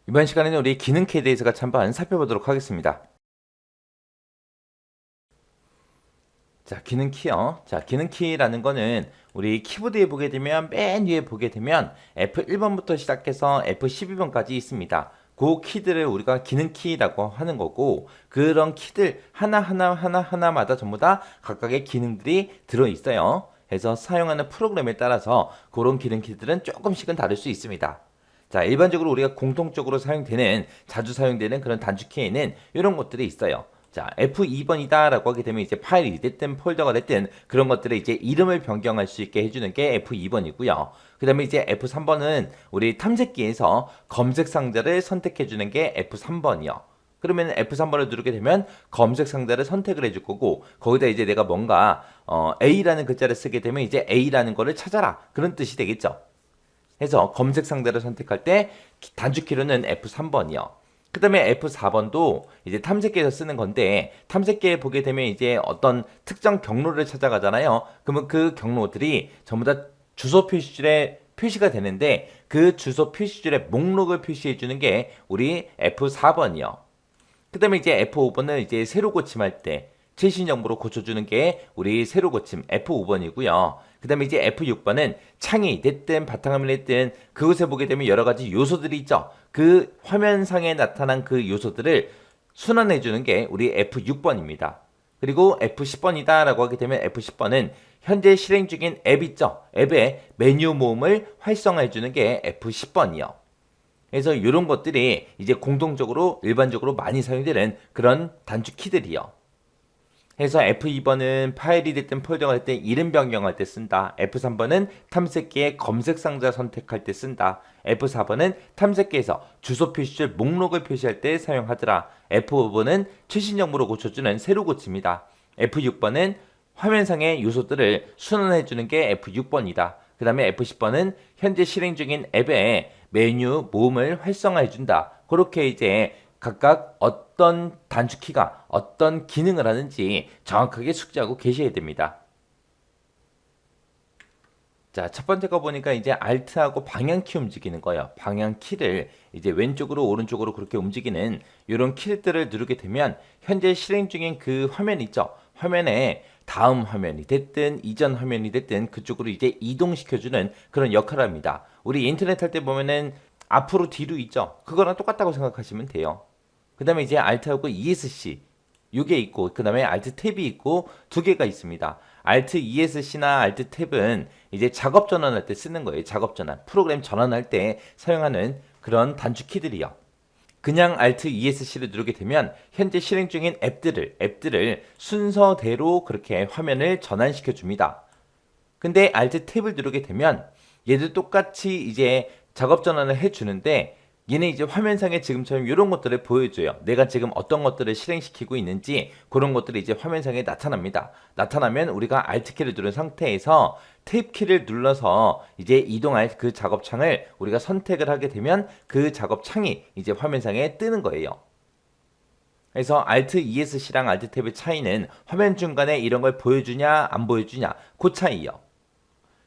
이번 시간에는 우리 기능 키에 대해서 같이 한번 살펴보도록 하겠습니다. 자, 기능 키요. 자, 기능 키라는 거는 우리 키보드에 보게 되면 맨 위에 보게 되면 F1번부터 시작해서 F12번까지 있습니다. 그 키들을 우리가 기능 키라고 하는 거고, 그런 키들 하나하나마다 전부 다 각각의 기능들이 들어 있어요. 그래서 사용하는 프로그램에 따라서 그런 기능 키들은 조금씩은 다를 수 있습니다. 자, 일반적으로 우리가 공통적으로 자주 사용되는 그런 단축키에는 이런 것들이 있어요. 자, F2번이다 라고 하게 되면 이제 파일이 됐든 폴더가 됐든 그런 것들을 이제 이름을 변경할 수 있게 해주는 게 F2번이고요. 그 다음에 이제 F3번은 우리 탐색기에서 검색 상자를 선택해주는 게 F3번이요. 그러면 F3번을 누르게 되면 검색 상자를 선택을 해줄 거고, 거기다 이제 내가 뭔가 A라는 글자를 쓰게 되면 이제 A라는 거를 찾아라, 그런 뜻이 되겠죠. 해서 검색 상자를 선택할 때 단축키로는 F3번이요. 그 다음에 F4번도 이제 탐색기에서 쓰는 건데, 탐색기에 보게 되면 이제 어떤 특정 경로를 찾아가잖아요. 그러면 그 경로들이 전부 다 주소 표시줄에 표시가 되는데, 그 주소 표시줄에 목록을 표시해 주는 게 우리 F4번이요. 그 다음에 이제 F5번은 이제 새로 고침할 때 최신 정보로 고쳐주는 게 우리 새로 고침 F5번이고요. 그 다음에 이제 F6번은 창이 됐든 바탕화면이 됐든 그곳에 보게 되면 여러 가지 요소들이 있죠. 그 화면상에 나타난 그 요소들을 순환해주는 게 우리 F6번입니다. 그리고 F10번이다 라고 하게 되면 F10번은 현재 실행 중인 앱 있죠. 앱의 메뉴 모음을 활성화해주는 게 F10번이요. 그래서 이런 것들이 이제 공통적으로 일반적으로 많이 사용되는 그런 단축 키들이요. 그래서 F2번은 파일이 됐든 폴더가 됐든 이름 변경할 때 쓴다. F3번은 탐색기에 검색 상자 선택할 때 쓴다. F4번은 탐색기에서 주소 표시줄 목록을 표시할 때 사용하더라. F5번은 최신 정보로 고쳐주는 새로 고칩니다. F6번은 화면상의 요소들을 순환해주는 게 F6번이다. 그 다음에 F10번은 현재 실행 중인 앱의 메뉴 모음을 활성화해준다. 그렇게 이제 각각 어떤 단축키가 어떤 기능을 하는지 정확하게 숙지하고 계셔야 됩니다. 자, 첫 번째 거 보니까 이제 Alt하고 방향키 움직이는 거예요. 방향키를 이제 왼쪽으로 오른쪽으로 그렇게 움직이는 이런 키들을 누르게 되면 현재 실행 중인 그 화면 있죠. 화면에 다음 화면이 됐든 이전 화면이 됐든 그쪽으로 이제 이동시켜주는 그런 역할을 합니다. 우리 인터넷 할 때 보면은 앞으로 뒤로 있죠. 그거랑 똑같다고 생각하시면 돼요. 그 다음에 이제 Alt하고 ESC 요게 있고, 그 다음에 Alt 탭이 있고 두 개가 있습니다. Alt ESC나 Alt 탭은 이제 작업 전환할 때 쓰는 거예요. 작업 전환, 프로그램 전환할 때 사용하는 그런 단축 키들이요. 그냥 Alt ESC를 누르게 되면 현재 실행 중인 앱들을 순서대로 그렇게 화면을 전환시켜 줍니다. 근데 Alt 탭을 누르게 되면 얘도 똑같이 이제 작업 전환을 해주는데, 얘는 이제 화면상에 지금처럼 이런 것들을 보여줘요. 내가 지금 어떤 것들을 실행시키고 있는지 그런 것들이 이제 화면상에 나타납니다. 나타나면 우리가 Alt키를 누른 상태에서 탭키를 눌러서 이제 이동할 그 작업창을 우리가 선택을 하게 되면 그 작업창이 이제 화면상에 뜨는 거예요. 그래서 Alt ESC랑 Alt 탭의 차이는 화면 중간에 이런 걸 보여주냐 안 보여주냐 그 차이요.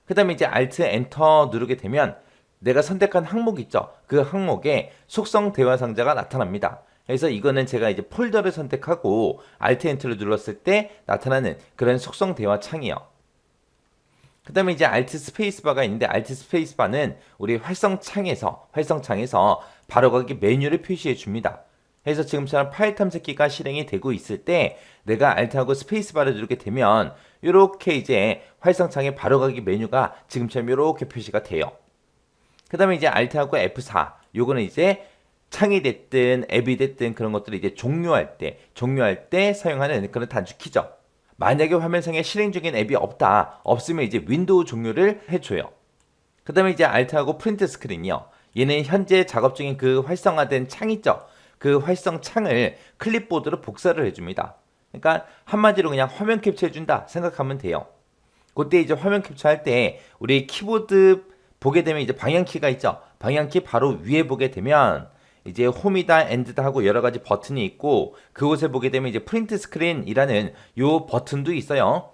그 다음에 이제 Alt Enter 누르게 되면 내가 선택한 항목 있죠. 그 항목에 속성 대화 상자가 나타납니다. 그래서 이거는 제가 이제 폴더를 선택하고 Alt Enter를 눌렀을 때 나타나는 그런 속성 대화 창이요. 그 다음에 이제 Alt 스페이스바가 있는데, Alt 스페이스바는 우리 활성창에서 바로가기 메뉴를 표시해 줍니다. 그래서 지금처럼 파일 탐색기가 실행이 되고 있을 때 내가 Alt하고 스페이스바를 누르게 되면 이렇게 이제 활성창에 바로가기 메뉴가 지금처럼 이렇게 표시가 돼요. 그 다음에 이제 Alt하고 F4 요거는 이제 창이 됐든 앱이 됐든 그런 것들을 이제 종료할 때 사용하는 그런 단축키죠. 만약에 화면상에 실행 중인 앱이 없으면 이제 윈도우 종료를 해줘요. 그 다음에 이제 Alt하고 프린트 스크린이요. 얘는 현재 작업 중인 그 활성화된 창 있죠. 그 활성 창을 클립보드로 복사를 해줍니다. 그러니까 한마디로 그냥 화면 캡처해준다 생각하면 돼요. 그때 이제 화면 캡처할 때 우리 키보드 보게 되면 이제 방향키가 있죠. 방향키 바로 위에 보게 되면 이제 홈이다, 엔드다 하고 여러 가지 버튼이 있고, 그곳에 보게 되면 이제 프린트 스크린이라는 요 버튼도 있어요.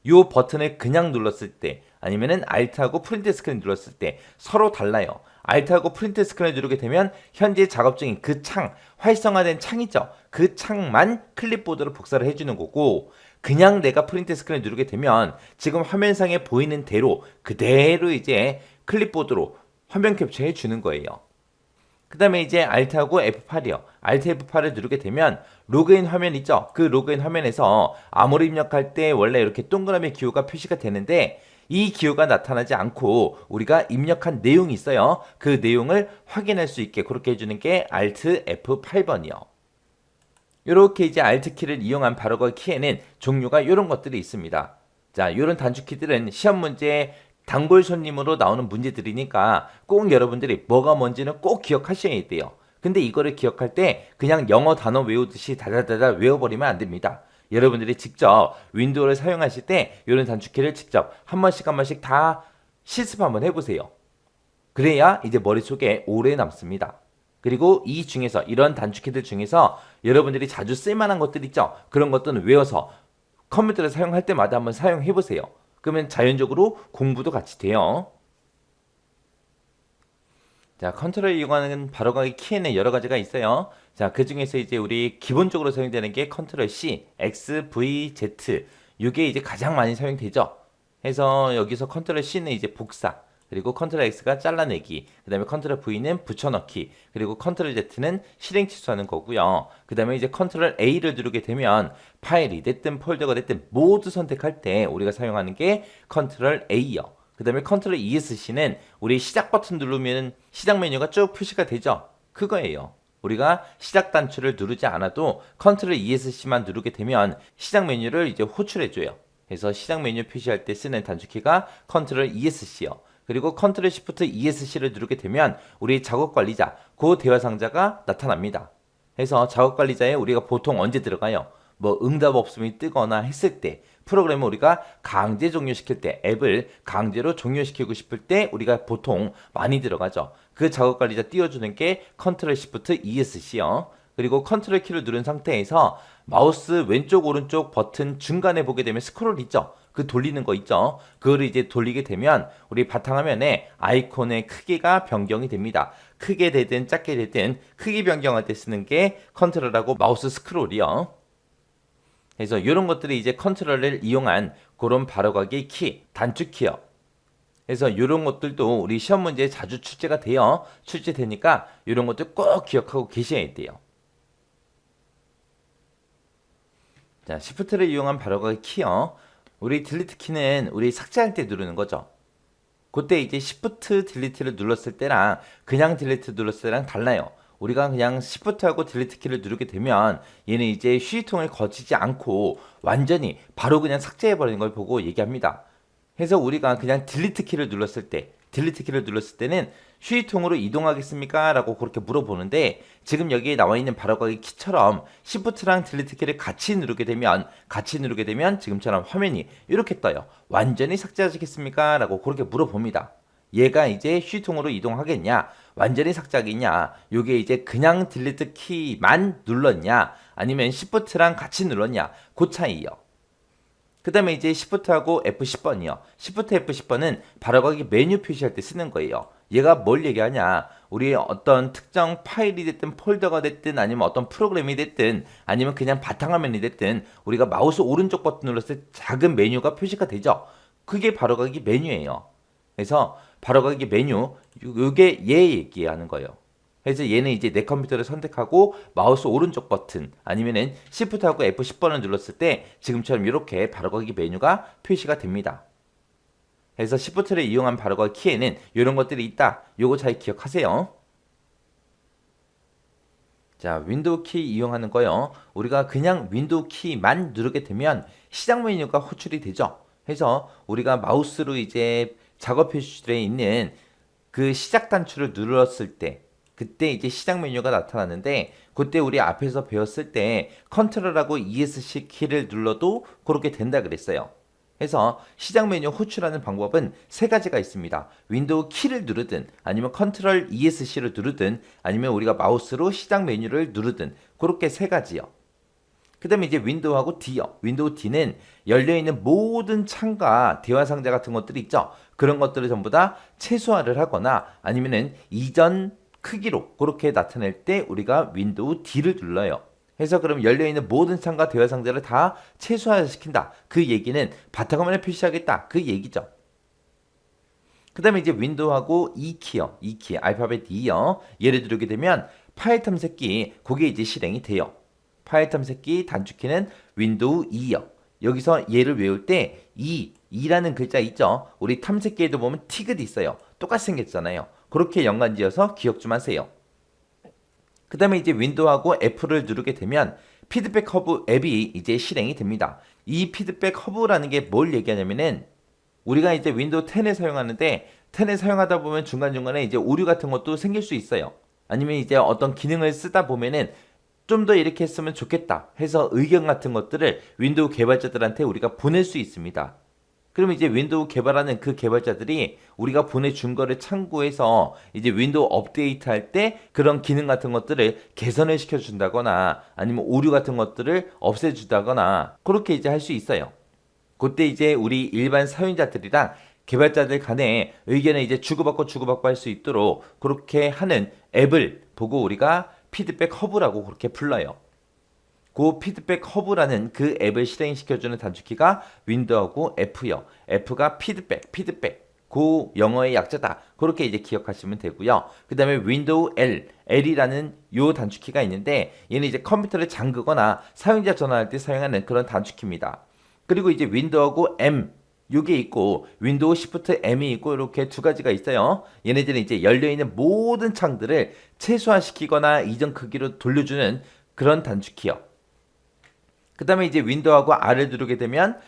요 버튼을 그냥 눌렀을 때, 아니면은 Alt하고 프린트 스크린 눌렀을 때 서로 달라요. Alt하고 프린트 스크린을 누르게 되면 현재 작업 중인 그 창, 활성화된 창이죠. 그 창만 클립보드로 복사를 해주는 거고, 그냥 내가 프린트 스크린을 누르게 되면 지금 화면상에 보이는 대로 그대로 이제 클립보드로 화면 캡처해 주는 거예요. 그 다음에 이제 Alt하고 F8이요. Alt F8을 누르게 되면 로그인 화면 있죠? 그 로그인 화면에서 암호를 입력할 때 원래 이렇게 동그라미 기호가 표시가 되는데 이 기호가 나타나지 않고 우리가 입력한 내용이 있어요. 그 내용을 확인할 수 있게 그렇게 해주는 게 Alt F8번이요. 이렇게 이제 Alt 키를 이용한 바로거 키에는 종류가 이런 것들이 있습니다. 자, 이런 단축키들은 시험 문제에 단골 손님으로 나오는 문제들이니까 꼭 여러분들이 뭐가 뭔지는 꼭 기억하셔야 돼요. 근데 이거를 기억할 때 그냥 영어 단어 외우듯이 다다다다 외워버리면 안 됩니다. 여러분들이 직접 윈도우를 사용하실 때 이런 단축키를 직접 한 번씩 다 실습 한번 해보세요. 그래야 이제 머릿속에 오래 남습니다. 그리고 이 중에서 이런 단축키들 중에서 여러분들이 자주 쓸만한 것들 있죠? 그런 것들은 외워서 컴퓨터를 사용할 때마다 한번 사용해 보세요. 그러면 자연적으로 공부도 같이 돼요. 자, 컨트롤을 이용하는 바로가기 키에는 여러 가지가 있어요. 자, 그 중에서 이제 우리 기본적으로 사용되는 게 컨트롤 C, X, V, Z. 이게 이제 가장 많이 사용되죠. 해서 여기서 컨트롤 C는 이제 복사, 그리고 컨트롤 X가 잘라내기, 그 다음에 컨트롤 V는 붙여넣기, 그리고 컨트롤 Z는 실행 취소하는 거고요. 그 다음에 이제 컨트롤 A를 누르게 되면 파일이 됐든 폴더가 됐든 모두 선택할 때 우리가 사용하는 게 컨트롤 A요. 그 다음에 컨트롤 ESC는 우리 시작 버튼 누르면 시작 메뉴가 쭉 표시가 되죠. 그거예요. 우리가 시작 단추를 누르지 않아도 컨트롤 ESC만 누르게 되면 시작 메뉴를 이제 호출해줘요. 그래서 시작 메뉴 표시할 때 쓰는 단축키가 컨트롤 ESC요. 그리고 컨트롤 시프트 ESC를 누르게 되면 우리 작업 관리자, 그 대화 상자가 나타납니다. 그래서 작업 관리자에 우리가 보통 언제 들어가요? 뭐 응답 없음이 뜨거나 했을 때, 프로그램을 우리가 강제 종료시킬 때, 앱을 강제로 종료시키고 싶을 때 우리가 보통 많이 들어가죠. 그 작업 관리자 띄워주는 게 컨트롤 시프트 ESC요. 그리고 컨트롤 키를 누른 상태에서 마우스 왼쪽 오른쪽 버튼 중간에 보게 되면 스크롤 있죠. 그 돌리는 거 있죠. 그거를 이제 돌리게 되면 우리 바탕화면에 아이콘의 크기가 변경이 됩니다. 크게 되든 작게 되든 크기 변경할 때 쓰는 게 컨트롤하고 마우스 스크롤이요. 그래서 이런 것들이 이제 컨트롤을 이용한 그런 바로가기 키, 단축키요. 그래서 이런 것들도 우리 시험 문제에 자주 출제되니까 이런 것들 꼭 기억하고 계셔야 돼요. 자, 시프트를 이용한 바로가기 키요. 우리 딜리트 키는 우리 삭제할 때 누르는 거죠. 그때 이제 시프트 딜리트를 눌렀을 때랑 그냥 딜리트 눌렀을 때랑 달라요. 우리가 그냥 시프트하고 딜리트 키를 누르게 되면 얘는 이제 휴지통을 거치지 않고 완전히 바로 그냥 삭제해버리는 걸 보고 얘기합니다. 그래서 우리가 그냥 딜리트 키를 눌렀을 때는 휴지통으로 이동하겠습니까? 라고 그렇게 물어보는데 지금 여기에 나와 있는 바로가기 키처럼 시프트랑 딜리트 키를 같이 누르게 되면 지금처럼 화면이 이렇게 떠요. 완전히 삭제하시겠습니까? 라고 그렇게 물어봅니다. 얘가 이제 휴지통으로 이동하겠냐? 완전히 삭제하겠냐? 요게 이제 그냥 딜리트 키만 눌렀냐? 아니면 시프트랑 같이 눌렀냐? 그 차이요. 그 다음에 이제 시프트하고 F10번이요. 시프트 F10번은 바로가기 메뉴 표시할 때 쓰는 거예요. 얘가 뭘 얘기하냐? 우리 어떤 특정 파일이 됐든 폴더가 됐든 아니면 어떤 프로그램이 됐든 아니면 그냥 바탕화면이 됐든 우리가 마우스 오른쪽 버튼 눌렀을 때 작은 메뉴가 표시가 되죠. 그게 바로가기 메뉴예요. 그래서 바로가기 메뉴, 요게 얘 얘기하는 거예요. 그래서 얘는 이제 내 컴퓨터를 선택하고 마우스 오른쪽 버튼 아니면은 Shift하고 F10번을 눌렀을 때 지금처럼 이렇게 바로가기 메뉴가 표시가 됩니다. 그래서 Shift를 이용한 바로가기 키에는 이런 것들이 있다. 요거 잘 기억하세요. 자, 윈도우 키 이용하는 거요. 우리가 그냥 윈도우 키만 누르게 되면 시작 메뉴가 호출이 되죠. 그래서 우리가 마우스로 이제 작업 표시줄에 있는 그 시작 단추를 눌렀을 때 그때 이제 시작 메뉴가 나타나는데 그때 우리 앞에서 배웠을 때 컨트롤하고 ESC 키를 눌러도 그렇게 된다 그랬어요. 그래서 시작 메뉴 호출하는 방법은 세 가지가 있습니다. 윈도우 키를 누르든 아니면 컨트롤 ESC를 누르든 아니면 우리가 마우스로 시작 메뉴를 누르든 그렇게 세 가지요. 그 다음에 이제 윈도우하고 D요. 윈도우 D는 열려있는 모든 창과 대화 상자 같은 것들이 있죠. 그런 것들을 전부 다 최소화를 하거나 아니면은 이전 크기로 그렇게 나타낼 때 우리가 윈도우 D를 눌러요. 해서 그럼 열려있는 모든 창과 대화 상자를 다 최소화시킨다. 그 얘기는 바탕화면에 표시하겠다. 그 얘기죠. 그 다음에 이제 윈도우하고 E키요. E키, 알파벳 E요. 예를 들게 되면 파일 탐색기, 그게 이제 실행이 돼요. 파일 탐색기 단축키는 윈도우 E요. 여기서 얘를 외울 때 E라는 글자 있죠? 우리 탐색기에도 보면 티귿 있어요. 똑같이 생겼잖아요. 그렇게 연관지어서 기억 좀 하세요. 그 다음에 이제 윈도우하고 F를 누르게 되면 피드백 허브 앱이 이제 실행이 됩니다. 이 피드백 허브라는 게 뭘 얘기하냐면은 우리가 이제 윈도우 10을 사용하는데 10을 사용하다 보면 중간중간에 이제 오류 같은 것도 생길 수 있어요. 아니면 이제 어떤 기능을 쓰다 보면은 좀 더 이렇게 했으면 좋겠다 해서 의견 같은 것들을 윈도우 개발자들한테 우리가 보낼 수 있습니다. 그럼 이제 윈도우 개발하는 그 개발자들이 우리가 보내준 거를 참고해서 이제 윈도우 업데이트 할 때 그런 기능 같은 것들을 개선을 시켜준다거나 아니면 오류 같은 것들을 없애주다거나 그렇게 이제 할 수 있어요. 그때 이제 우리 일반 사용자들이랑 개발자들 간에 의견을 이제 주고받고 할 수 있도록 그렇게 하는 앱을 보고 우리가 피드백 허브라고 그렇게 불러요. 그 피드백 허브라는 그 앱을 실행시켜주는 단축키가 윈도우하고 F요. F가 피드백. 그 영어의 약자다. 그렇게 이제 기억하시면 되고요. 그 다음에 윈도우 L이라는 요 단축키가 있는데 얘는 이제 컴퓨터를 잠그거나 사용자 전환할 때 사용하는 그런 단축키입니다. 그리고 이제 윈도우하고 M 요게 있고 윈도우 시프트 M이 있고 이렇게 두 가지가 있어요. 얘네들은 이제 열려있는 모든 창들을 최소화시키거나 이전 크기로 돌려주는 그런 단축키요. 그 다음에 이제 윈도우하고 R을 누르게 되면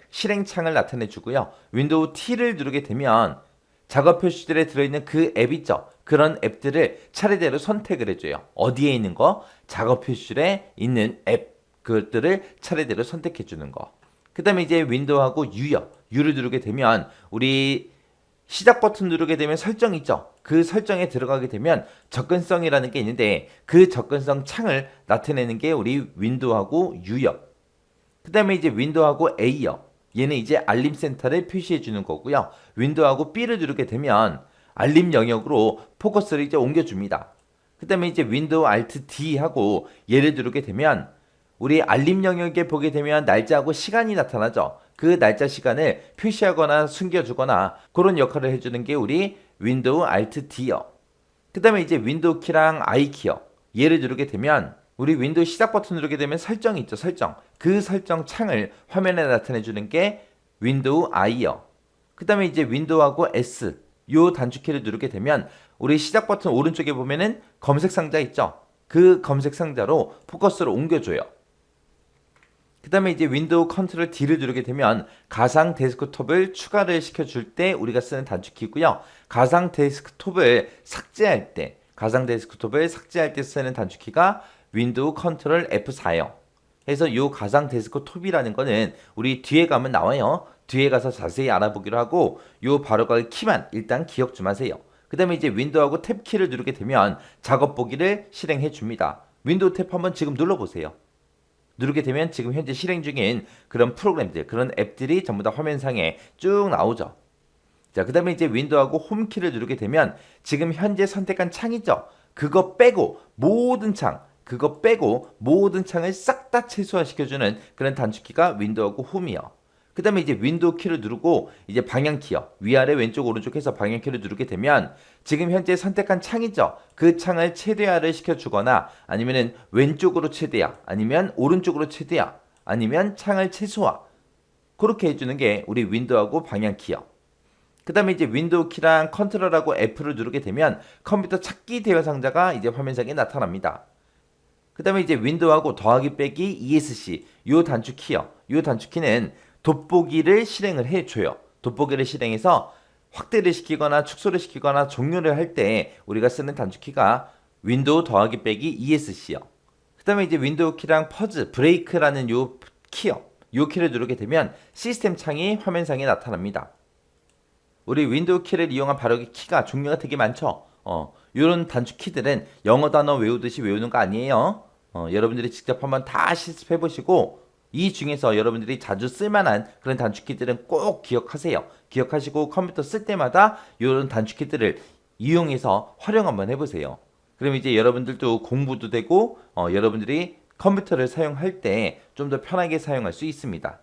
실행창을 나타내 주고요. 윈도우 T를 누르게 되면 작업 표시들에 들어있는 그 앱 있죠. 그런 앱들을 차례대로 선택을 해줘요. 어디에 있는 거? 작업 표시들에 있는 앱 그것들을 차례대로 선택해 주는 거. 그 다음에 이제 윈도우하고 U요. U를 누르게 되면 우리 시작 버튼 누르게 되면 설정 있죠. 그 설정에 들어가게 되면 접근성이라는 게 있는데 그 접근성 창을 나타내는 게 우리 윈도우하고 U요. 그 다음에 이제 윈도우하고 A요. 얘는 이제 알림 센터를 표시해 주는 거고요. 윈도우하고 B를 누르게 되면 알림 영역으로 포커스를 이제 옮겨줍니다. 그 다음에 이제 윈도우 Alt D 하고 얘를 누르게 되면 우리 알림 영역에 보게 되면 날짜하고 시간이 나타나죠. 그 날짜 시간을 표시하거나 숨겨주거나 그런 역할을 해주는 게 우리 윈도우 Alt D요. 그 다음에 이제 윈도우 키랑 I 키요. 얘를 누르게 되면 우리 윈도우 시작 버튼 누르게 되면 설정이 있죠. 설정. 그 설정 창을 화면에 나타내주는 게 윈도우 I요. 그 다음에 이제 윈도우하고 S 요 단축키를 누르게 되면 우리 시작 버튼 오른쪽에 보면은 검색 상자 있죠. 그 검색 상자로 포커스를 옮겨줘요. 그 다음에 이제 윈도우 컨트롤 D를 누르게 되면 가상 데스크톱을 추가를 시켜줄 때 우리가 쓰는 단축키고요. 가상 데스크톱을 삭제할 때 쓰는 단축키가 윈도우 컨트롤 F4요. 그래서 이 가상 데스크톱이라는 거는 우리 뒤에 가면 나와요. 뒤에 가서 자세히 알아보기로 하고 요 바로가기 키만 일단 기억 좀 하세요. 그 다음에 이제 윈도우하고 탭 키를 누르게 되면 작업 보기를 실행해 줍니다. 윈도우 탭 한번 지금 눌러보세요. 누르게 되면 지금 현재 실행 중인 그런 프로그램들, 그런 앱들이 전부 다 화면상에 쭉 나오죠. 자, 그 다음에 이제 윈도우하고 홈키를 누르게 되면 지금 현재 선택한 창이죠. 그거 빼고 모든 창을 싹 다 최소화시켜주는 그런 단축키가 윈도우하고 홈이요. 그 다음에 이제 윈도우 키를 누르고 이제 방향키요. 위아래 왼쪽 오른쪽 해서 방향키를 누르게 되면 지금 현재 선택한 창이죠. 그 창을 최대화를 시켜주거나 아니면은 왼쪽으로 최대화 아니면 오른쪽으로 최대화 아니면 창을 최소화 그렇게 해주는 게 우리 윈도우하고 방향키요. 그 다음에 이제 윈도우 키랑 컨트롤하고 F를 누르게 되면 컴퓨터 찾기 대화 상자가 이제 화면상에 나타납니다. 그 다음에 이제 윈도우하고 더하기 빼기 ESC 요 단축키요. 요 단축키는 돋보기를 실행을 해줘요. 돋보기를 실행해서 확대를 시키거나 축소를 시키거나 종료를 할 때 우리가 쓰는 단축키가 윈도우 더하기 빼기 ESC요. 그 다음에 이제 윈도우 키랑 퍼즈, 브레이크라는 요 키요. 요 키를 누르게 되면 시스템 창이 화면상에 나타납니다. 우리 윈도우 키를 이용한 바로기 키가 종류가 되게 많죠. 요런 단축 키들은 영어 단어 외우듯이 외우는 거 아니에요. 여러분들이 직접 한번 다 실습해 보시고 이 중에서 여러분들이 자주 쓸만한 그런 단축키들은 꼭 기억하세요. 기억하시고 컴퓨터 쓸 때마다 이런 단축키들을 이용해서 활용 한번 해보세요. 그럼 이제 여러분들도 공부도 되고 여러분들이 컴퓨터를 사용할 때 좀 더 편하게 사용할 수 있습니다.